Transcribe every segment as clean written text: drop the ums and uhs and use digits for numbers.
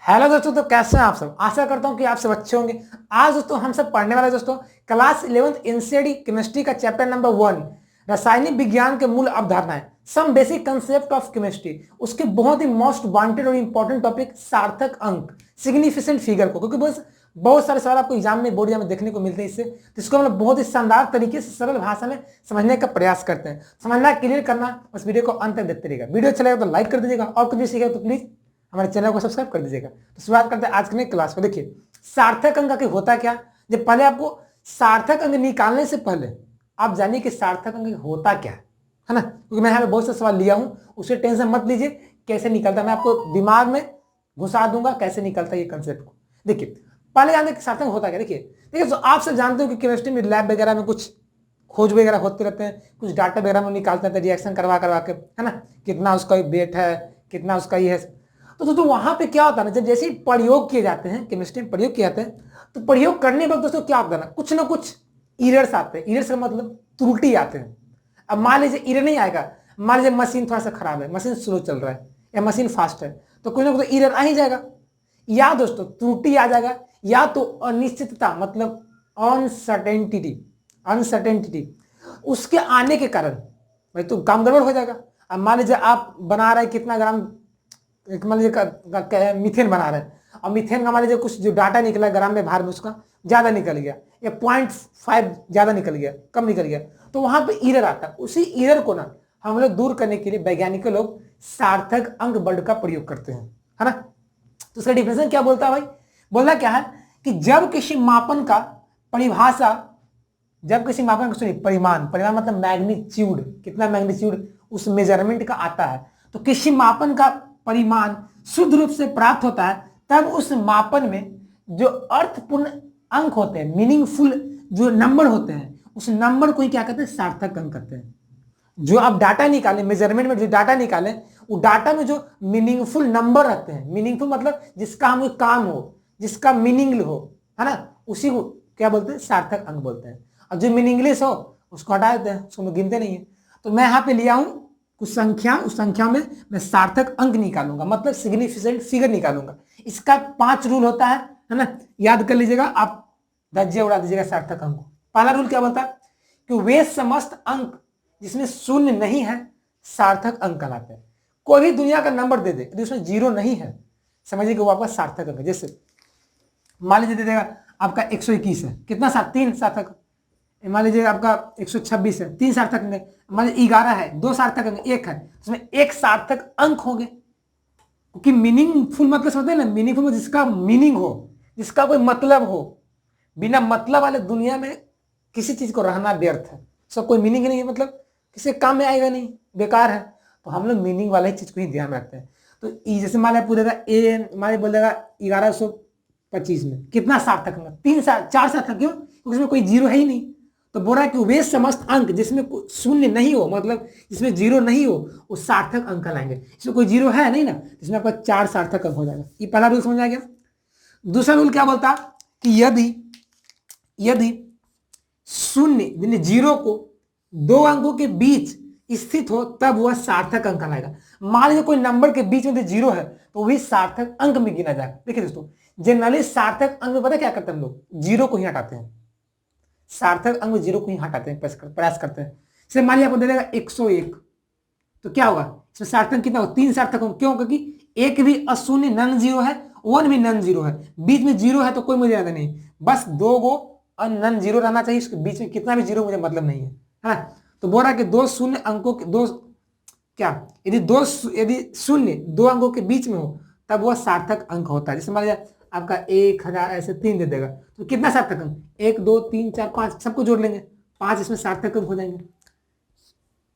Hello दोस्तों, तो कैसे हैं आप सब। आशा करता हूं कि आप सब अच्छे होंगे। आज दोस्तों हम सब पढ़ने वाले दोस्तों क्लास 11th एनसीईआरटी केमिस्ट्री का चैप्टर नंबर 1 रासायनिक विज्ञान के मूल अवधारणाएं, some basic concept of chemistry. उसके बहुत ही मोस्ट वांटेड और इंपॉर्टेंट टॉपिक सार्थक अंक, सिग्निफिकेंट फिगर को, क्योंकि बहुत सारे सवाल आपको एग्जाम में, बोर्ड एग्जाम में देखने को मिलते हैं। इससे तो इसको हम लोग बहुत ही शानदार तरीके से सरल भाषा में समझने का प्रयास करते हैं। समझना, क्लियर करना, उस वीडियो को अंत तक देखते रहिएगा। वीडियो अच्छा लगे तो लाइक कर दीजिएगा और कुछ भी सीखेगा तो प्लीज हमारे चैनल को सब्सक्राइब कर दीजिएगा। तो शुरुआत करते हैं आज की नई क्लास को। देखिए, सार्थक अंक आखिर होता क्या। जब पहले आपको सार्थक अंक निकालने से पहले आप जानिए कि सार्थक अंक होता क्या है ना, क्योंकि मैं यहाँ पे बहुत से सवाल लिया हूं, उससे टेंशन मत लीजिए। कैसे निकलता है मैं आपको दिमाग में घुसा दूंगा, कैसे निकलता है ये कंसेप्ट को। देखिए, पहले जानते सार्थक होता क्या। देखिए तो आप सब जानते हो कि केमिस्ट्री में लैब वगैरह में कुछ खोज वगैरह होते रहते हैं, कुछ डाटा वगैरह में निकालते रहते हैं रिएक्शन करवा करवा के, है ना, कितना उसका वेट है, कितना उसका ये है। तो दोस्तों वहां पे क्या होता है ना, जब जैसे ही प्रयोग किए जाते हैं, केमिस्ट्री में प्रयोग किए जाते हैं, तो प्रयोग करने वक्त दोस्तों क्या होता है ना कुछ इरर्स आते हैं। इरर्स का मतलब त्रुटि आते हैं। अब मान लीजिए इरर नहीं आएगा, मान लीजिए मशीन थोड़ा सा खराब है, मशीन स्लो चल रहा है या मशीन फास्ट है, तो कोई ना कोई इरर आ ही जाएगा, या दोस्तों त्रुटि आ जाएगा, या तो अनिश्चितता मतलब अनसर्टेनिटी उसके आने के कारण भाई तो काम गड़बड़ हो जाएगा। अब मान लीजिए आप बना रहे हैं कितना ग्राम, मान लीजिए मीथेन बना रहे हैं, और मीथेन का मान लीजिए कुछ जो डाटा निकला ग्राम में भार में उसका ज्यादा निकल गया, या 0.5 ज्यादा निकल गया, कम निकल गया, तो वहां पे इरर आता है। उसी इरर को ना हम लोग दूर करने के लिए वैज्ञानिक लोग सार्थक अंक वर्ड का प्रयोग करते हैं, है ना। तो उसका डिफिनेशन क्या बोलता है भाई, बोलना क्या है कि जब किसी मापन का परिभाषा, जब किसी मापन का सुनिए परिमाण मतलब मैग्नीट्यूड, कितना मैग्नीट्यूड उस मेजरमेंट का आता है, तो किसी मापन का परिमाण शुद्ध रूप से प्राप्त होता है, तब उस मापन में जो अर्थपूर्ण अंक होते हैं, मीनिंगफुल जो नंबर होते हैं, उस नंबर को ही क्या कहते हैं, सार्थक अंक कहते हैं। जो आप डाटा निकालें, मेजरमेंट में जो डाटा निकालें, वो डाटा में जो मीनिंगफुल नंबर रहते हैं, मीनिंगफुल मतलब जिसका हम काम हो, जिसका मीनिंग हो, है ना, उसी को क्या बोलते हैं, सार्थक अंक बोलते हैं। और जो मीनिंगलेस हो उसको हटा देते हैं, उसको गिनते नहीं है। तो मैं यहाँ पे लिया हूं कुछ संख्या, उस संख्या में मैं सार्थक अंक निकालूंगा, मतलब सिग्निफिकेंट फिगर निकालूंगा। इसका 5 रूल होता है ना, याद कर लीजिएगा, आप धज्जियां उड़ा दीजिएगा सार्थक अंक को। पहला रूल क्या बोलता है कि वे समस्त अंक जिसमें शून्य नहीं है सार्थक अंक कहलाते हैं। कोई भी दुनिया का नंबर दे दे, यदि उसमें 0 नहीं है, समझिए कि वो आपका सार्थक अंक है। जैसे मान लीजिए दे देगा आपका 121 है, कितना 3 सार्थक। मान लीजिए आपका 126 है, 3 सार्थक अंक। मान लीजिए 11 है, 2 सार्थक अंक, 1 है, उसमें 1 सार्थक अंक होंगे, क्योंकि मीनिंगफुल मतलब समझते हैं ना, मीनिंगफुल मतलब जिसका मीनिंग हो, जिसका कोई मतलब हो। बिना मतलब वाले दुनिया में किसी चीज को रहना व्यर्थ है, सब कोई मीनिंग नहीं है, मतलब किसी काम में आएगा नहीं, बेकार है। तो हम लोग मीनिंग वाले चीज को ही ध्यान रखते हैं। तो जैसे मान लिया पूछेगा ए, मान बोल देगा 1125 में कितना सार्थक अंक, 4 सार्थक, क्यों, क्योंकि इसमें कोई 0 है ही नहीं। तो बोल रहा है कि वे समस्त अंक जिसमें शून्य नहीं हो, मतलब जिसमें 0 नहीं हो, वो सार्थक अंक लाएंगे। इसमें कोई 0 है नहीं ना, इसमें आपका 4 सार्थक अंक हो जाएगा। ये पहला रूल समझ आ गया। दूसरा रूल क्या बोलता कि यदि शून्य यानी 0 को 2 अंकों के बीच स्थित हो, तब वह सार्थक अंक लाएगा। मान लीजिए कोई नंबर के बीच में 0 है, तो वही सार्थक अंक में गिना जाएगा। देखिए दोस्तों, जनरली सार्थक अंक में पता क्या करते हैं हम लोग, 0 को ही हटाते हैं। सार्थक अंक 0 को ही हटाते हैं, प्रयास करते हैं। जैसे मान लिया आपको दे देगा 101, तो क्या होगा, इसमें सार्थक कितना होगा, 3 सार्थक होंगे। क्यों, क्योंकि एक भी अशून्य नन 0 है, 1 भी नन 0 है, बीच में 0 है तो कोई मुझे याद नहीं, बस 2 गो नन 0 रहना चाहिए, इसके बीच में कितना भी 0 मुझे मतलब नहीं है। तो बोल रहा कि 2 शून्य अंकों के 2 क्या, यदि शून्य 2 अंकों के बीच में हो, तब वह सार्थक अंक होता है। जैसे मान लीजिए आपका 1000 ऐसे 3 दे देगा, तो कितना सार्थक अंक, 1 2 3 4 5 सबको जोड़ लेंगे, 5 इसमें सार्थक अंक हो जाएंगे।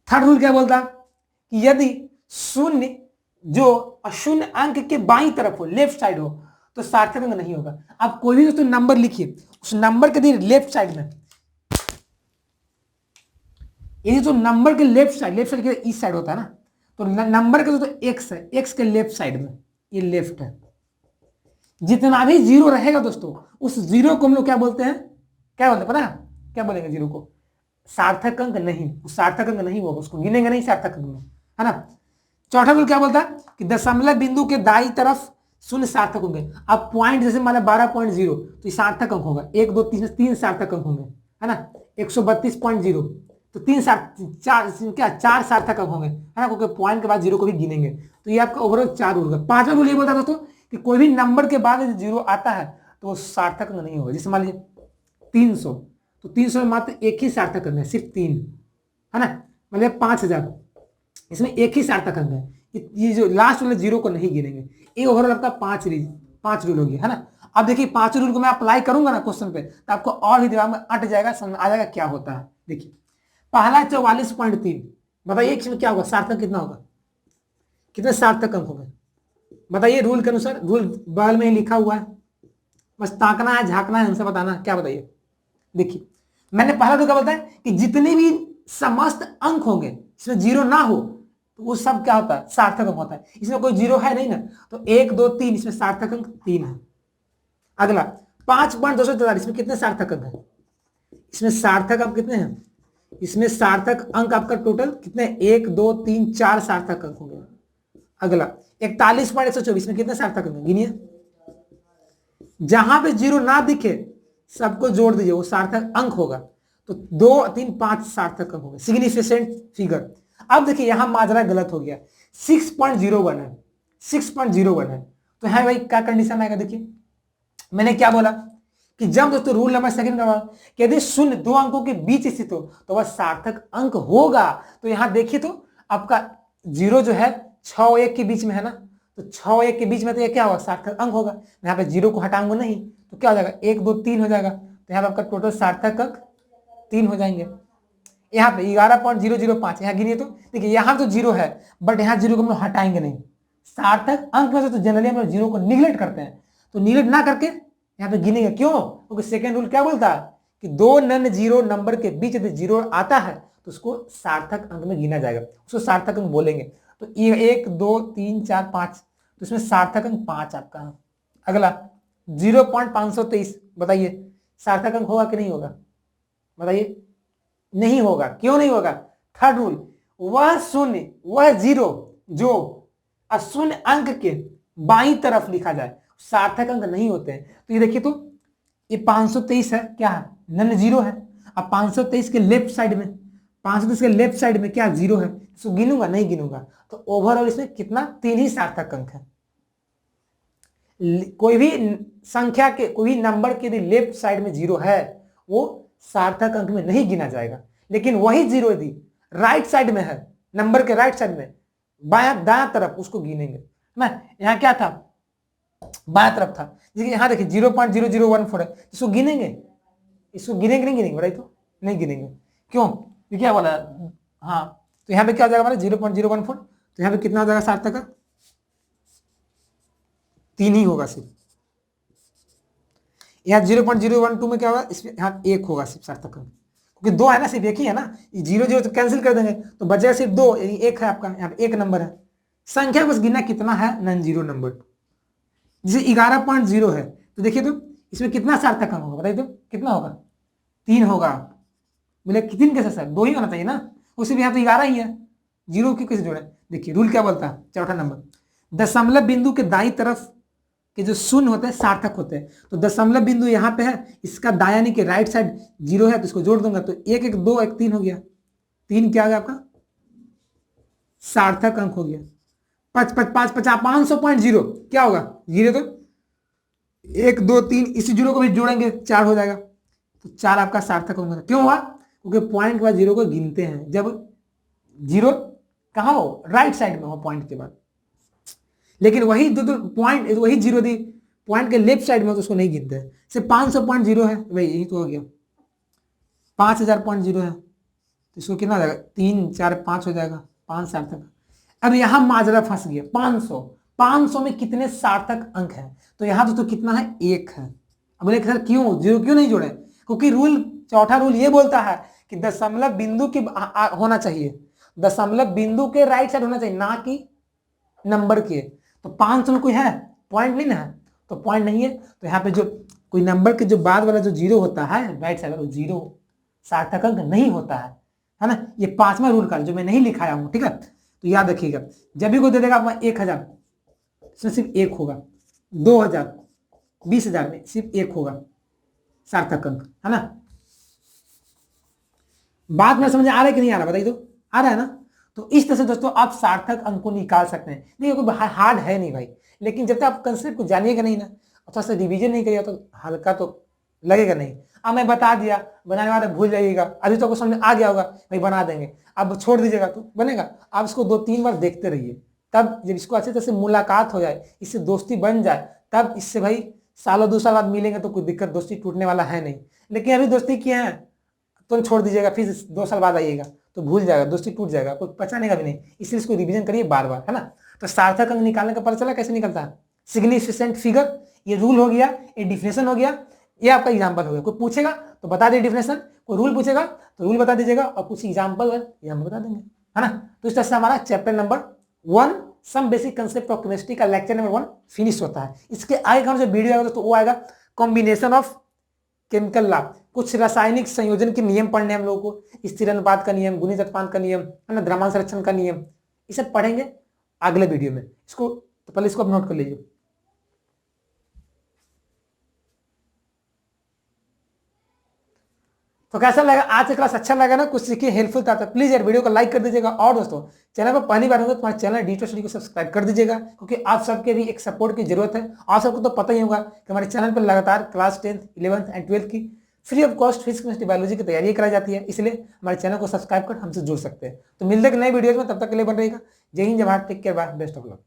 थर्ड रूल क्या बोलता कि यदि शून्य जो अशून्य अंक के बाईं तरफ हो, लेफ्ट साइड हो, तो सार्थक अंक नहीं होगा। आप कोई भी दोस्तों नंबर लिखिए, उस नंबर के दिन लेफ्ट साइड में, ये जो नंबर के लेफ्ट साइड के इस साइड होता है ना, तो नंबर के दोस्तों एक्स है, एक्स के लेफ्ट साइड में ये लेफ्ट है। जितना भी 0 रहेगा दोस्तों, उस 0 को हम लोग क्या बोलते हैं, क्या बोलते हैं पता है, क्या बोलेंगे 0 को, सार्थक अंक नहीं, सार्थक अंक नहीं होगा, उसको गिनेंगे नहीं सार्थक अंक में, है ना। चौथा रूल क्या बोलता है कि दशमलव बिंदु के दाईं तरफ शून्य सार्थक होंगे। अब पॉइंट जैसे मान 12.0 तो सार्थक अंक होगा, 1 2 3 3 सार्थक अंक होंगे, है ना। 132.0 तो 4 सार्थक अंक होंगे, है ना, क्योंकि पॉइंट के बाद जीरो को भी गिनेंगे। तो ये आपका ओवरऑल 4 होगा। पांचवा रूल ये बोलता है दोस्तों कि कोई भी नंबर के बाद जीरो आता है तो वो सार्थक अंक नहीं होगा। जैसे मान लीजिए 300, तो 300 में मात्र एक ही सार्थक अंक है, सिर्फ 3, है ना। मतलब 5000, इसमें एक ही सार्थक अंक है। ये जो लास्ट वाले जीरो को नहीं गिनेंगे। ये ओवरऑल आपका 5 रूल हो गया, है ना। अब देखिए 5 रूल को मैं अप्लाई करूंगा ना क्वेश्चन पे, तो आपको और ही दिमाग में अट जाएगा, समझ आ जाएगा क्या होता है। देखिए पहला 44.3, बताइए इसमें क्या होगा, सार्थक कितना होगा, कितने सार्थक अंक होंगे बताइए। रूल के अनुसार, रूल बगल में ही लिखा हुआ है, बस ताकना है, झांकना है, हमसे बताना है, क्या बताइए। देखिए मैंने पहला रूल क्या बताया कि जितने भी समस्त अंक होंगे इसमें जीरो ना हो तो वो सब क्या होता है, सार्थक अंक होता है। इसमें कोई जीरो है नहीं ना, तो 1 2 3 इसमें सार्थक अंक 3 है। अगला 5.243, इसमें कितने सार्थक अंक है, इसमें सार्थक अंक कितने हैं, इसमें सार्थक अंक आपका टोटल कितने, 1 2 3 4 सार्थक अंक होंगे। अगला 41.124 में कितने सार्थक अंक, गिनिए। जहां पे जीरो ना दिखे सबको जोड़ दीजिए, वो सार्थक अंक होगा। तो 2 3 5 सार्थक अंक होंगे, सिग्निफिकेंट फिगर। अब देखिए यहां माजरा गलत हो गया, 6.01 है, 6.01 है। तो है भाई क्या कंडीशन आएगा, देखिए मैंने क्या बोला कि जब दोस्तों रूल नंबर सेकंड का कि यदि शून्य दो अंकों के बीच स्थित हो तो वह सार्थक अंक होगा। तो यहां देखिए तो आपका जीरो जो है 6 और 1 के बीच में है ना, तो 6 और 1 के बीच में तो ये क्या होगा, सार्थक अंक होगा। यहाँ पे जीरो को हटाऊंगा नहीं तो क्या हो जाएगा, 1 2 3 हो जाएगा। तो यहाँ पे आपका टोटल सार्थक अंक 3 हो जाएंगे। यहाँ पे 11.005 यहाँ गिनिए तो देखिए यहाँ तो जीरो है, बट यहाँ जीरो को हम लोग हटाएंगे नहीं। सार्थक अंक में से तो जनरली हम लोग जीरो को निगलेक्ट करते हैं, तो निगलेक्ट ना करके यहाँ पे गिनेंगे। क्यों, क्योंकि सेकेंड रूल क्या बोलता है कि दो नन जीरो नंबर के बीच यदि जीरो आता है तो उसको सार्थक अंक में गिना जाएगा, उसको सार्थक अंक बोलेंगे। तो 1 2 3 4 5, तो इसमें सार्थक अंक 5 आपका है। अगला 0.523, बताइए सार्थक अंक होगा कि नहीं होगा, बताइए। नहीं होगा, क्यों नहीं होगा, थर्ड रूल, वह शून्य वह जीरो जो अशून्य अंक के बाईं तरफ लिखा जाए सार्थक अंक नहीं होते हैं। तो ये देखिए तो ये 523 है, क्या है, नन जीरो है। अब 523 के लेफ्ट साइड में, 523 के लेफ्ट साइड में क्या जीरो है, इसको गिनूंगा नहीं गिनूंगा, तो ओवरऑल इसमें कितना, 3 ही सार्थक अंक है। कोई भी संख्या के, कोई भी नंबर के यदि लेफ्ट साइड में जीरो है वो सार्थक अंक में नहीं गिना जाएगा। लेकिन वही जीरो यदि राइट साइड में है, नंबर के राइट साइड में बायां दायां तरफ, उसको गिनेंगे ना। यहाँ क्या था, बायां तरफ था, जैसे यहाँ देखिए 0.0014 है, इसको गिनेंगे, इसको गिनेंगे नहीं गिनेंगे, बताइए तो नहीं गिनेंगे। क्यों, ये क्या बोला, हाँ तो यहाँ पे क्या हो जाएगा हमारा 0.014, तो यहाँ पे कितना हो जाएगा सार्थक अंक, 3 ही होगा सिर्फ। यहाँ 0.012 में क्या होगा, इसमें यहाँ 1 होगा सिर्फ सार्थक अंक, क्योंकि 2 है ना, सिर्फ एक ही है ना, जीरो जीरो तो कैंसिल कर देंगे तो बचेगा सिर्फ 2, यानी 1 है आपका, यहाँ पे 1 नंबर है। संख्या बस गिनना कितना है, नॉन जीरो नंबर। जैसे 11.0 है तो देखिए तो इसमें कितना सार्थक अंक होगा, बताइए तो कितना होगा, 3 होगा। बोले कितने कैसे सर, 2 ही होना चाहिए ना, उसी भी यहाँ तो 11 ही है, जीरो की कैसे जोड़े। देखिए रूल क्या बोलता है, चौथा नंबर, दशमलव बिंदु के दाईं तरफ के जो शून्य होते हैं सार्थक होते हैं। तो दशमलव बिंदु यहाँ पे है, इसका दायां यानी कि राइट साइड जीरो है, तो इसको जोड़ दूंगा तो 1 1 2 1 3 हो गया, 3 क्या होगा आपका सार्थक अंक हो गया। 500.0 क्या होगा, जीरो तो 1 2 3 इसी जीरो को भी जोड़ेंगे 4 हो जाएगा, तो 4 आपका सार्थक होगा। क्यों हुआ, क्योंकि पॉइंट के बाद जीरो को गिनते हैं, जब जीरो कहाँ हो, राइट साइड में हो पॉइंट के बाद। लेकिन वही दो पॉइंट, वही जीरो दी पॉइंट के लेफ्ट साइड में तो उसको नहीं गिनते हैं। सिर्फ 500.0 है भाई, यही तो हो गया, 5000.0 है तो इसको कितना हो जाएगा, 3 4 5 हो जाएगा, 5 सार्थक। अब यहां माजरा फंस गया, 500 में कितने सार्थक अंक हैं, तो यहां तो कितना है, 1 है। अब बोले सर क्यों जीरो क्यों नहीं जोड़े, क्योंकि रूल, चौथा रूल ये बोलता है कि दशमलव बिंदु की होना चाहिए, दशमलव बिंदु के राइट साइड होना चाहिए, ना कि नंबर के। तो 500 में कोई है, पॉइंट नहीं ना है, तो पॉइंट नहीं है, तो यहाँ पे जो कोई नंबर के जो बाद वाला जो जीरो होता है राइट साइड वाला, जीरो सार्थक अंक नहीं होता है ना। ये 5वां रूल का जो मैं नहीं लिखाया हूँ, ठीक है, तो याद रखिएगा। जब भी कोई दे देगा आपका 1000, इसमें सिर्फ 1 होगा, 2000 20,000 में सिर्फ एक होगा सार्थक अंक, है ना। बात में समझ आ रहा है कि नहीं आ रहा, बताइए तो, आ रहा है ना। तो इस तरह से दोस्तों आप सार्थक अंक को निकाल सकते हैं। देखिए कोई हार्ड है नहीं भाई, लेकिन जब तक आप कंसेप्ट को जानिएगा नहीं ना, थोड़ा सा रिवीजन नहीं करिएगा तो हल्का तो लगेगा नहीं। अब मैं बता दिया, बनाने वाला भूल जाइएगा, अभी तो आपको समझ में आ गया होगा भाई बना देंगे, अब छोड़ दीजिएगा तो बनेगा। आप इसको 2-3 बार देखते रहिए, तब जब इसको अच्छे तरह से मुलाकात हो जाए, इससे दोस्ती बन जाए, तब इससे भाई सालों 2 साल बाद मिलेंगे तो कोई दिक्कत, दोस्ती टूटने वाला है नहीं। लेकिन अभी दोस्ती किए हैं तो छोड़ दीजिएगा, फिर 2 साल बाद आइएगा तो भूल जाएगा, दोस्ती टूट जाएगा, कोई पहचानेगा भी नहीं। इसलिए इसको रिवीजन करिए बार बार, है ना। तो सार्थक अंक निकालने का पता चला कैसे निकलता है, सिग्निफिकेंट फिगर, ये रूल हो गया, ये डिफिनेशन हो गया, ये आपका एग्जाम्पल हो गया। कोई पूछेगा तो बता दे डिफिनेशन, कोई रूल पूछेगा तो रूल बता दीजिएगा, और कुछ एग्जाम्पल बता देंगे, है ना। तो इस तरह से हमारा chapter number 1 some basic concept of chemistry का लेक्चर नंबर 1 फिनिश होता है। इसके आगे का जो वीडियो आएगा तो वो आएगा कॉम्बिनेशन ऑफ केमिकल लॉ, कुछ रासायनिक संयोजन के नियम पढ़ने हम लोगों को, स्थिर अनुपात का नियम, गुणित अनुपात का नियम, है ना, द्रव्यमान संरक्षण का नियम, ये सब पढ़ेंगे अगले वीडियो में। इसको तो पहले इसको आप नोट कर लीजिए। तो कैसा लगा आज का क्लास, अच्छा लगा ना, कुछ सीखिए, हेल्पफुल था तो प्लीज यार वीडियो को लाइक कर दीजिएगा, और दोस्तों चैनल पर पहली बार होगा तो हमारे चैनल डिजिटल स्टडी को सब्सक्राइब कर दीजिएगा, क्योंकि आप सबके भी एक सपोर्ट की जरूरत है। आप सबको तो पता ही होगा कि हमारे चैनल पर लगातार class 10th 11th and 12th की free of cost physics chemistry biology की तैयारी कराई जाती है, इसलिए हमारे चैनल को सब्सक्राइब कर हमसे जुड़ सकते हैं। तो मिलते हैं नए वीडियोज में, तब तक के लिए बन रहेगा। जय हिंद, जय Bharat, take care, bye, best of luck.